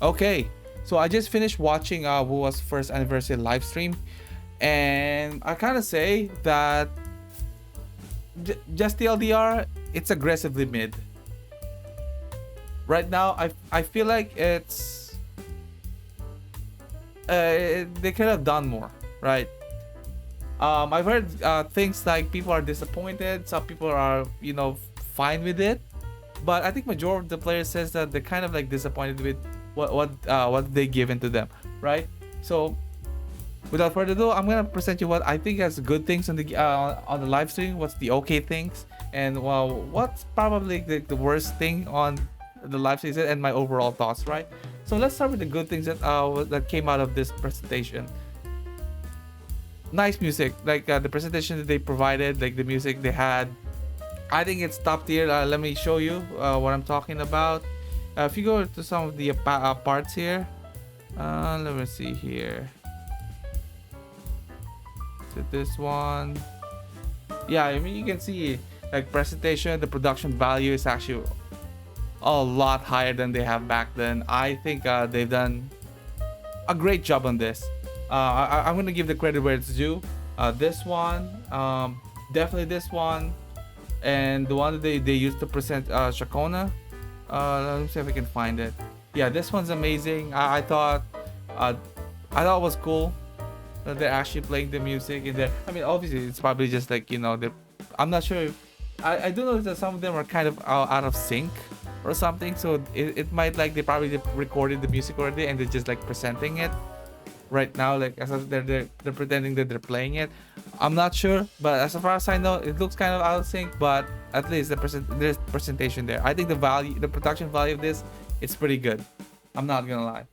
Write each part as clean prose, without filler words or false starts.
Okay, so I just finished watching Wuwa's first anniversary live stream, and I kind of say that just the LDR, it's aggressively mid. Right now, I feel like they could have done more, right? I've heard things like people are disappointed, some people are fine with it, but I think majority of the players says that they're kind of like disappointed with what they given to them, right? So without further ado, I'm gonna present you what I think has good things on the live stream, what's the okay things, and well, what's probably the worst thing on the live stream, and my overall thoughts, right? So let's start with the good things that came out of this presentation. Nice music, like the presentation that they provided, like the music they had. I think it's top tier. Let me show you what I'm talking about. If you go to some of the parts here, let me see here. So this one, yeah, I mean you can see like presentation, the production value is actually a lot higher than they have back then. I think they've done a great job on this. I'm gonna give the credit where it's due. This one, definitely this one, and the one that they used to present Shakona. Let me see if I can find it. Yeah, this one's amazing. I thought it was cool that they're actually playing the music in there. I mean, obviously it's probably just like I'm not sure. I do know that some of them are kind of out of sync or something, so it might like they probably recorded the music already and they're just like presenting it right now, like as if they're pretending that they're playing it. I'm not sure, but as far as I know, it looks kind of out of sync, but at least there's presentation there. I think the production value of this, it's pretty good. I'm not gonna lie.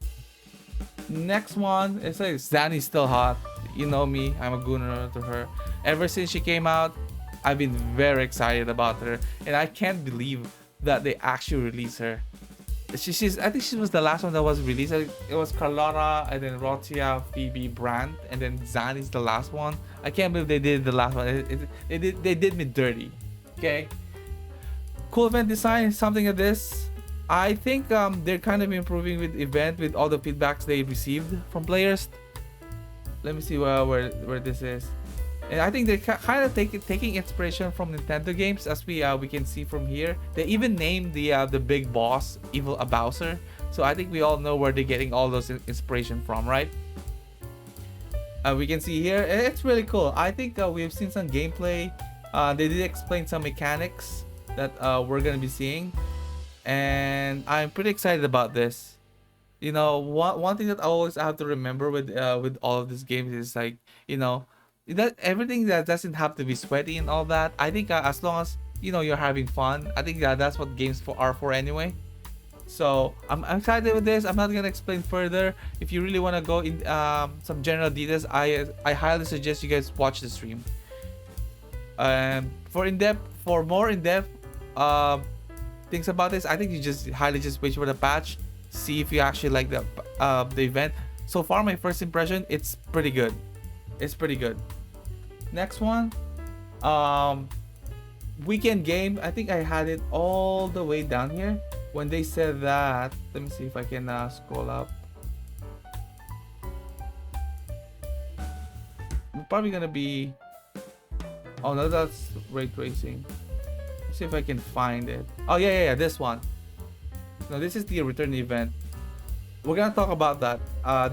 Next one, it's like Zanny's still hot. You know me, I'm a gooner to her. Ever since she came out, I've been very excited about her, and I can't believe that they actually released her. I think she was the last one that was released. It was Carlotta, and then Rotia, Phoebe, Brandt, and then Zanny's the last one. I can't believe they did the last one. They did me dirty. Okay. Cool event design, something like this. I think they're kind of improving with event with all the feedbacks they received from players. Let me see where this is. And I think they're kind of taking inspiration from Nintendo games, as we can see from here. They even named the big boss Evil Bowser. So I think we all know where they're getting all those inspiration from, right? We can see here, it's really cool. I think we've seen some gameplay. They did explain some mechanics that we're gonna be seeing, and I'm pretty excited about this. One thing that I always have to remember with all of these games is like that everything that doesn't have to be sweaty and all that. I think as long as you're having fun, I think that's what games are for anyway. So I'm excited with this. I'm not gonna explain further. If you really want to go in some general details, I highly suggest you guys watch the stream. For more in-depth things about this, I think you just wait for the patch, see if you actually like the event. So far, my first impression, it's pretty good. It's pretty good. Next one, weekend game. I think I had it all the way down here when they said that. Let me see if I can scroll up. We're probably gonna be. Oh no, that's ray tracing. Let's see if I can find it. Oh yeah, this one. No, this is the return event. We're gonna talk about that.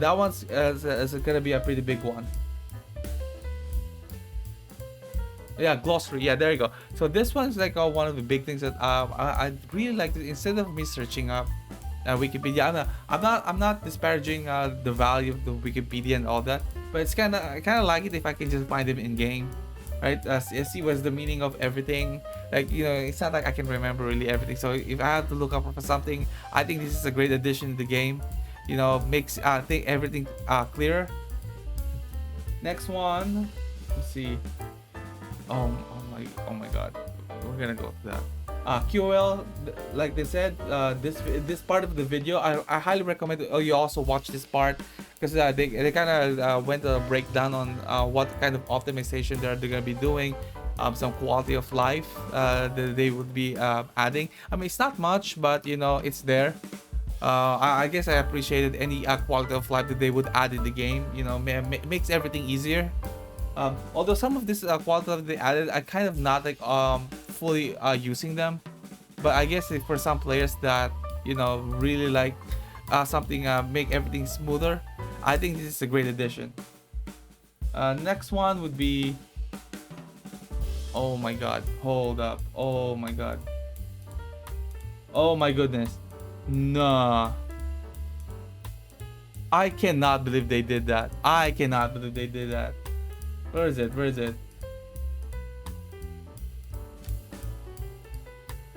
That one's is gonna be a pretty big one. Yeah, glossary. Yeah, there you go. So this one's like one of the big things that I really like. Instead of me searching up Wikipedia, I'm not disparaging the value of the Wikipedia and all that, but I kind of like it if I can just find them in game, right? See what's the meaning of everything. Like it's not like I can remember really everything. So if I have to look up for something, I think this is a great addition to the game. Makes think everything clearer. Next one, let's see. Oh my god, we're gonna go to that. QOL, like they said, this part of the video, I highly recommend you also watch this part, because they kind of went a breakdown on what kind of optimization they're gonna be doing, some quality of life that they would be adding. I mean, it's not much, but it's there. I guess I appreciated any quality of life that they would add in the game. You know, makes everything easier. Although some of this quality of they added, I kind of not like fully using them. But I guess if for some players that really like something make everything smoother, I think this is a great addition. Next one would be, oh my god, hold up, oh my god, oh my goodness, nah, I cannot believe they did that. I cannot believe they did that. Where is it? Where is it?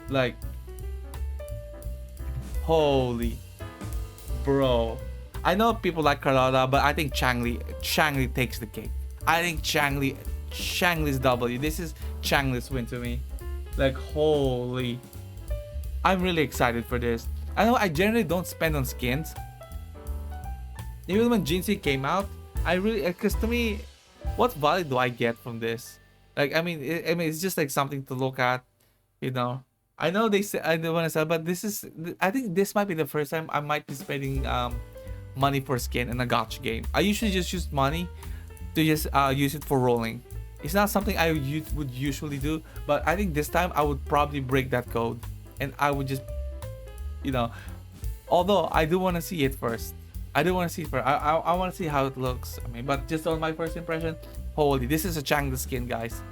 Like, holy bro. I know people like Carlotta, but I think Changli takes the cake. I think Changli's W. This is Changli's win to me. Like, holy. I'm really excited for this. I know I generally don't spend on skins. Even when Jinsei came out, I really, because to me, what value do I get from this? Like, I mean, it's just like something to look at, you know. I know they say I don't want to sell, but this is, I think this might be the first time I might be spending money for skin in a gacha game. I usually just use money to just use it for rolling. It's not something I would usually do, but I think this time I would probably break that code, and I would just, you know, although I do want to see it first. I do want to see it first. I want to see how it looks. I mean, but just on my first impression, holy, this is a Chang'e skin, guys.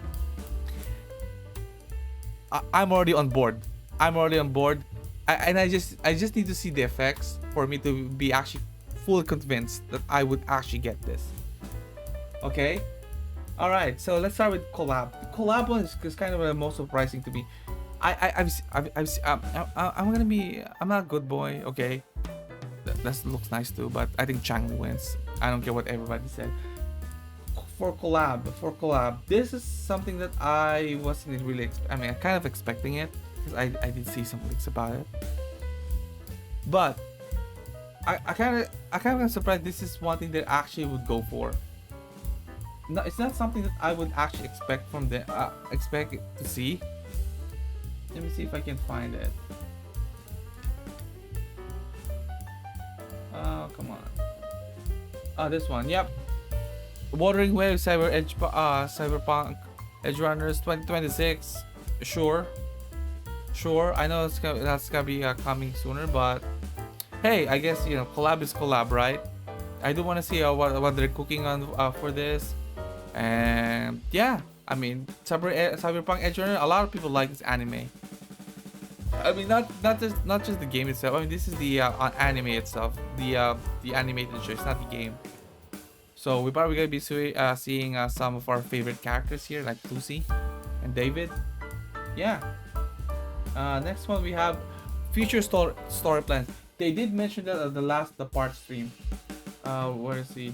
I'm already on board. I'm already on board. I just need to see the effects for me to be actually fully convinced that I would actually get this. Okay. All right. So let's start with collab. The collab one is kind of the most surprising to me. I'm gonna be. I'm not a good boy. Okay. That looks nice too, but I think Chang'e wins. I don't care what everybody said. For collab, this is something that I wasn't really. I mean, I kind of expecting it because I did see some leaks about it, but I kind of surprised. This is one thing that I actually would go for. No, it's not something that I would actually expect from the expect to see. Let me see if I can find it. Oh, come on. Oh, this one. Yep. Wuthering Waves Cyberpunk Edge Runners 2026. Sure. I know that's gonna be coming sooner, but hey, I guess collab is collab, right? I do want to see what they're cooking on for this, and yeah, I mean Cyberpunk Edge Runner. A lot of people like this anime. I mean, not just the game itself. I mean, this is the anime itself, the animated show. It's not the game. So we're probably gonna be seeing some of our favorite characters here, like Lucy and David. Yeah. Next one we have future story plans. They did mention that at the part stream. Where is he?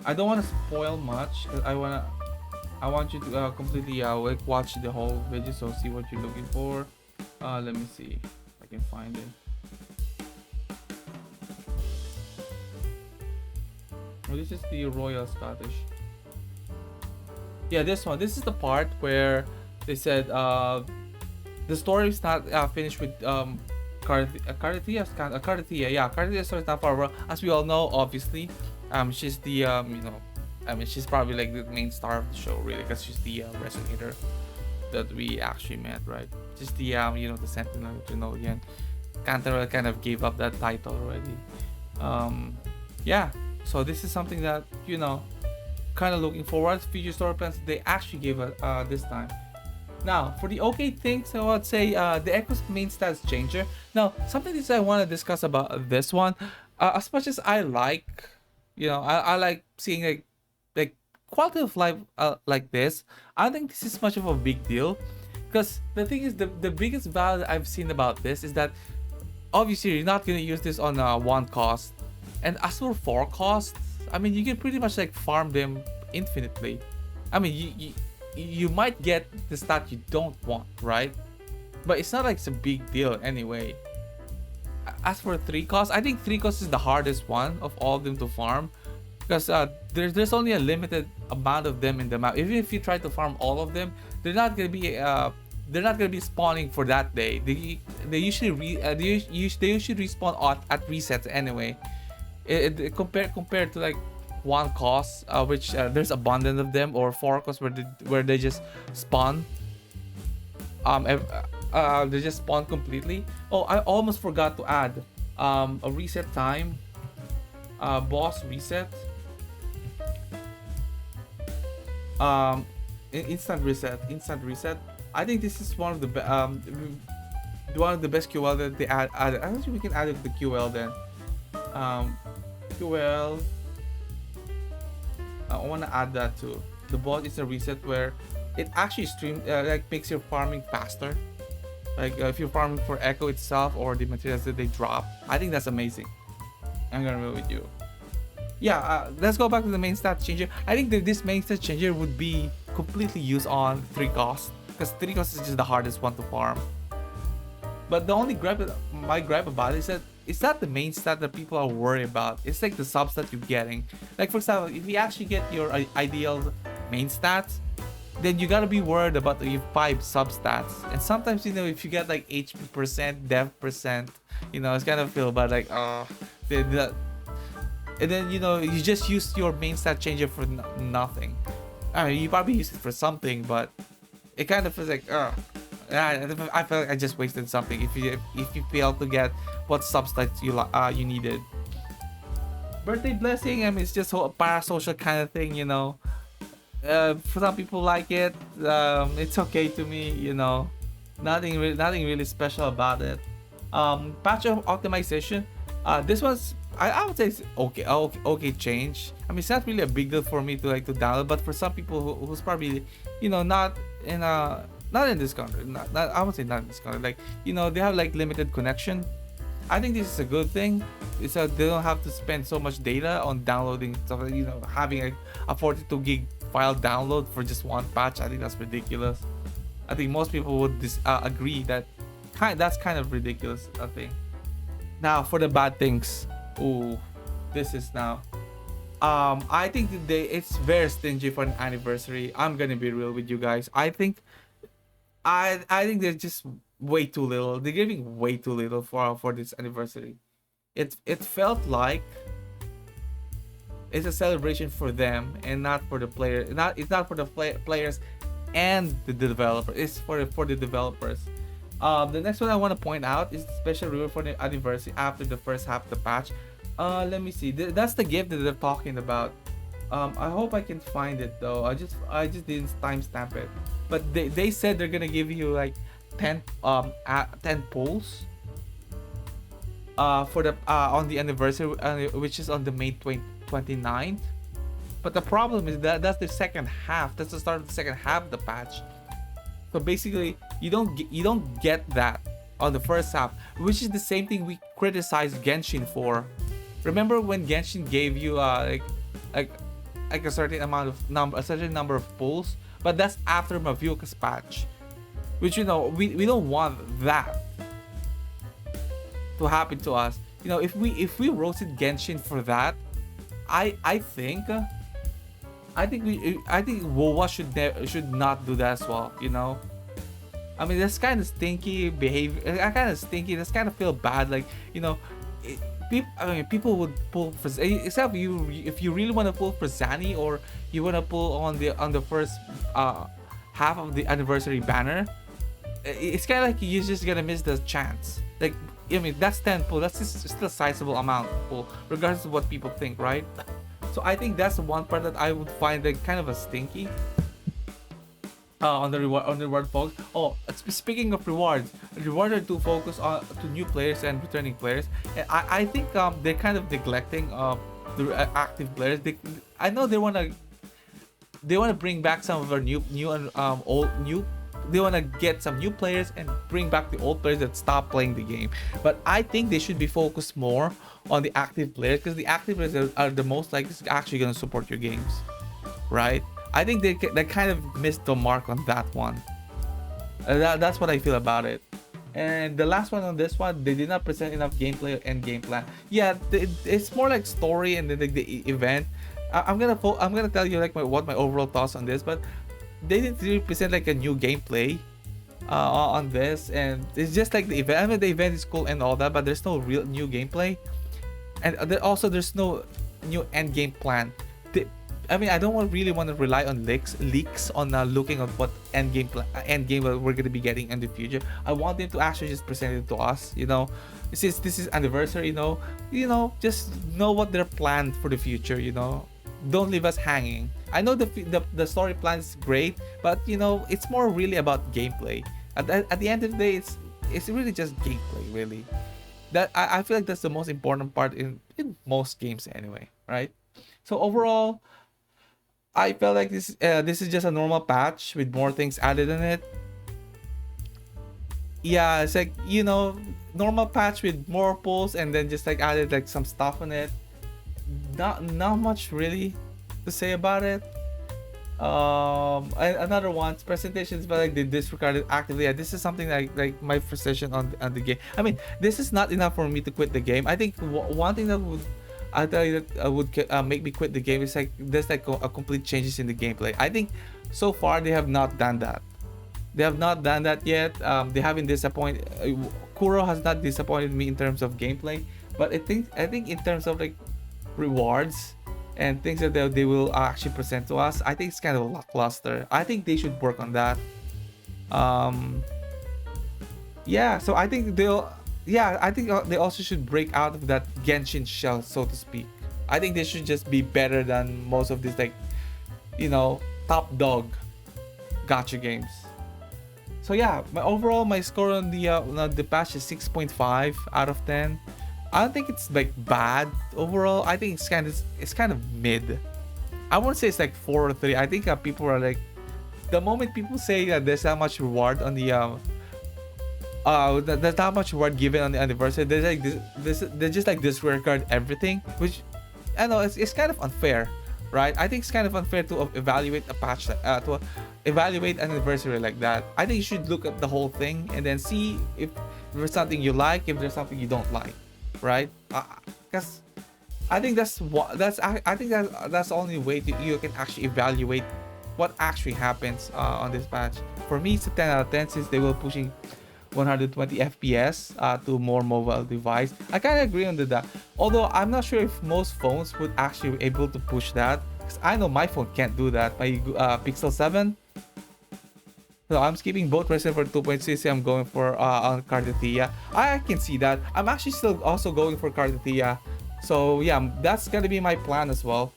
I don't want to spoil much because I want you to completely watch the whole video, so see what you're looking for. Let me see if I can find it. Oh, this is the Royal Scottish. Yeah, this one. This is the part where they said the story is not finished with Carithia. Yeah, Carithia story is not far. As we all know, obviously, she's the I mean, she's probably like the main star of the show, really, because she's the resonator that we actually met, right? Just the the Sentinel, again. Canterell kind of gave up that title already. Yeah. So this is something that kind of looking forward. Future story plans they actually gave us this time. Now for the okay things, I would say the Echo's main stats changer. Now something that I want to discuss about this one. As much as I like, I like seeing like quality of life like this. I don't think this is much of a big deal, because the thing is the biggest value I've seen about this is that obviously you're not gonna use this on one cost. And as for 4 costs, I mean, you can pretty much like farm them infinitely. I mean, you might get the stat you don't want, right? But it's not like it's a big deal anyway. As for 3 costs, I think 3 costs is the hardest one of all of them to farm, because there's only a limited amount of them in the map. Even if you try to farm all of them, they're not gonna be they're not gonna be spawning for that day. They usually they usually respawn at resets anyway. Compared to like one cost, which there's abundance of them, or four costs where they just spawn. They just spawn completely. Oh, I almost forgot to add a reset time, boss reset, um instant reset. I think this is one of the one of the best QL that they added. I think we can add it to the QL then. QL, I want to add that too. The boss is a reset where it actually like makes your farming faster. Like if you're farming for Echo itself or the materials that they drop, I think that's amazing. I'm gonna roll with you. Yeah, let's go back to the main stat changer. I think that this main stat changer would be completely used on 3 cost, because 3 cost is just the hardest one to farm. But the only my gripe about it is that it's not the main stat that people are worried about. It's like the substat you're getting. Like for example, if you actually get your ideal main stats, then you gotta be worried about your 5 substats. And sometimes, you know, if you get like HP percent, dev percent, you know, it's kind of feel bad, like and then, you know, you just use your main stat changer for nothing. I mean, you probably use it for something, but it kind of feels like I feel like I just wasted something if you fail to get what substats you needed. Birthday blessing, I mean, it's just a parasocial kind of thing, you know. For some people like it, it's okay to me, you know. Nothing really special about it. Patch of optimization. This was, I would say it's okay change. I mean, it's not really a big deal for me to download, but for some people who's probably, you know, not in this country, I would say not in this country, like, you know, they have like limited connection. I think this is a good thing. It's they don't have to spend so much data on downloading stuff, you know, having a 42 gig file download for just one patch. I think that's ridiculous. I think most people would agree that that's kind of ridiculous, I think. Now for the bad things. Ooh, this is now. I think it's very stingy for an anniversary. I'm gonna be real with you guys. I think they're just way too little. They're giving way too little for this anniversary. It felt like it's a celebration for them and not for the player. It's not for the players and the developer. It's for the developers. The next one I want to point out is the special reward for the anniversary after the first half of the patch. Let me see. That's the gift that they're talking about. I hope I can find it though. I just didn't timestamp it. But they said they're gonna give you like 10 polls for the on the anniversary, which is on the May 29th. But the problem is that that's the second half. That's the start of the second half of the patch. So basically, you don't get that on the first half, which is the same thing we criticized Genshin for. Remember when Genshin gave you like a certain number of pulls, but that's after Mavuka's patch, which, you know, we don't want that to happen to us. You know, if we roasted Genshin for that, I think Wuwa should not do that as well, you know. I mean, that's kind of stinky behavior. That's kind of feel bad, like, you know. People would pull for, except if you really want to pull for Zani, or you want to pull on the first half of the anniversary banner. It's kind of like you're just gonna miss the chance. Like, I mean, that's 10 pull. That's still a sizable amount pull, regardless of what people think, right? So I think that's the one part that I would find like kind of a stinky. On the reward focus. Oh, speaking of rewards are to focus on to new players and returning players. And I think they're kind of neglecting the active players. I know they wanna bring back some of our new and old new. They wanna get some new players and bring back the old players that stopped playing the game. But I think they should be focused more on the active players, because the active players are the most likely actually gonna support your games, right? I think they kind of missed the mark on that one. That's what I feel about it. And the last one on this one, they did not present enough gameplay and game plan. Yeah, it's more like story and then the event. I'm gonna tell you like what my overall thoughts on this, but they didn't really present like a new gameplay. on this, and it's just like the event. I mean, the event is cool and all that, but there's no real new gameplay, and there's no new end game plan. I mean, I don't really want to rely on leaks on looking at what end game we're gonna be getting in the future. I want them to actually just present it to us. Since this is anniversary, just know what they're planned for the future. Don't leave us hanging. I know the story plan is great, but it's more really about gameplay. At the end of the day, it's really just gameplay, really. That I feel like that's the most important part in most games anyway, right? So overall, I felt like this is just a normal patch with more things added in it. Yeah, it's like normal patch with more pulls and then just like added like some stuff in it. Not much really to say about it. Another one's presentations, but like they disregarded actively. Yeah, this is something like my frustration on the game. I mean, this is not enough for me to quit the game. I think one thing that would I tell you that would make me quit the game is like there's like a complete changes in the gameplay. I think so far they have not done that. They have not done that yet. They haven't disappointed. Kuro has not disappointed me in terms of gameplay, but I think in terms of like rewards and things that they will actually present to us, I think it's kind of lackluster. I think they should work on that. Yeah, so I think they also should break out of that Genshin shell, so to speak. I think they should just be better than most of these like top dog gacha games. So yeah, my score on the patch is 6.5 out of 10. I don't think it's like bad overall. I think it's kind of mid. I won't say it's like 4 or 3. I think people are like, the moment people say that there's not much reward on the there's not much reward given on the anniversary, there's like this they just like disregard everything, which I know it's kind of unfair, right? I think it's kind of unfair to evaluate a patch to evaluate an anniversary like that. I think you should look at the whole thing and then see if there's something you like, if there's something you don't like, right? Because I think that's the only way you can actually evaluate what actually happens on this patch. For me, it's a 10 out of 10 since they were pushing 120 FPS to more mobile device. I kind of agree on that. Although I'm not sure if most phones would actually be able to push that, because I know my phone can't do that. My Pixel 7. So I'm skipping both Resident Evil 2.6. I'm going for on Cardathia. I can see that. I'm actually still also going for Cardathia. So yeah, that's gonna be my plan as well.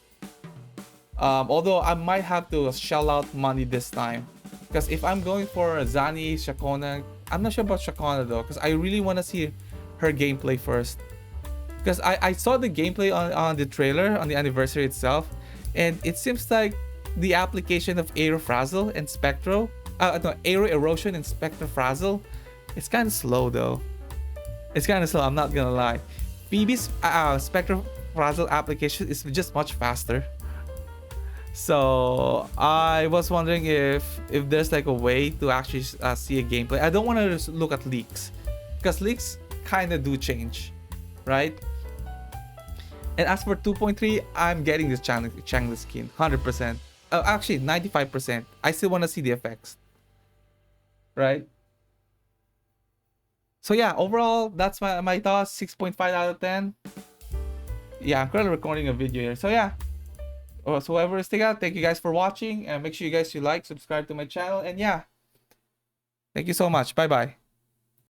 Although I might have to shell out money this time, because if I'm going for Zani, Shakona, I'm not sure about Shakona though, because I really want to see her gameplay first. Because I saw the gameplay on the trailer on the anniversary itself, and it seems like the application of Aero Frazzle and Spectro, Aero Erosion and Spectro Frazzle, it's kind of slow though. It's kind of slow, I'm not gonna lie. Phoebe's Spectro Frazzle application is just much faster. So I was wondering if there's like a way to actually see a gameplay. I don't want to look at leaks, because leaks kind of do change, right? And as for 2.3, I'm getting this Changla skin 100%. Actually 95%. I still want to see the effects, right? So yeah, overall that's my thoughts. 6.5 out of 10. Yeah, I'm currently recording a video here. So yeah. So whoever is taking out, thank you guys for watching, and make sure you guys like, subscribe to my channel, and yeah, thank you so much. Bye bye.